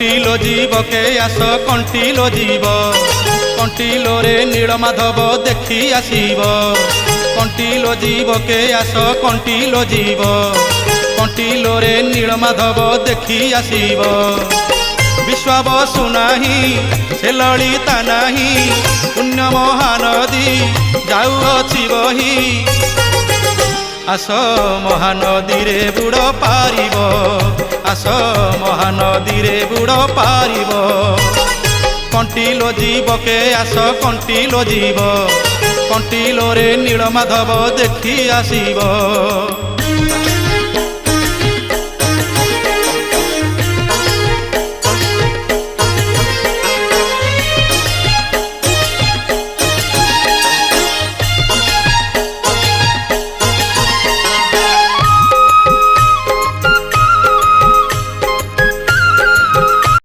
কণ্টিলো জীবকে আস কণ্টিলো জীব কণ্টিলোরে নীলমাধব দেখি আসিব কণ্টিলো জীবকে আস কণ্টিলো জীব কণ্টিলোরে নীলমাধব দেখি আসিব বিশ্বাবসু নাহি সে ললিতা নাহি পুণ্য মহানদী যাউଅছি বহি আস মহানদীরে বুড় পারিব আস মহানদীরে বুড় পারিব কণ্টিলো জীবকে আস কণ্টিলো জীব কণ্টিলোরে নীলমাধব দেখি আসিব।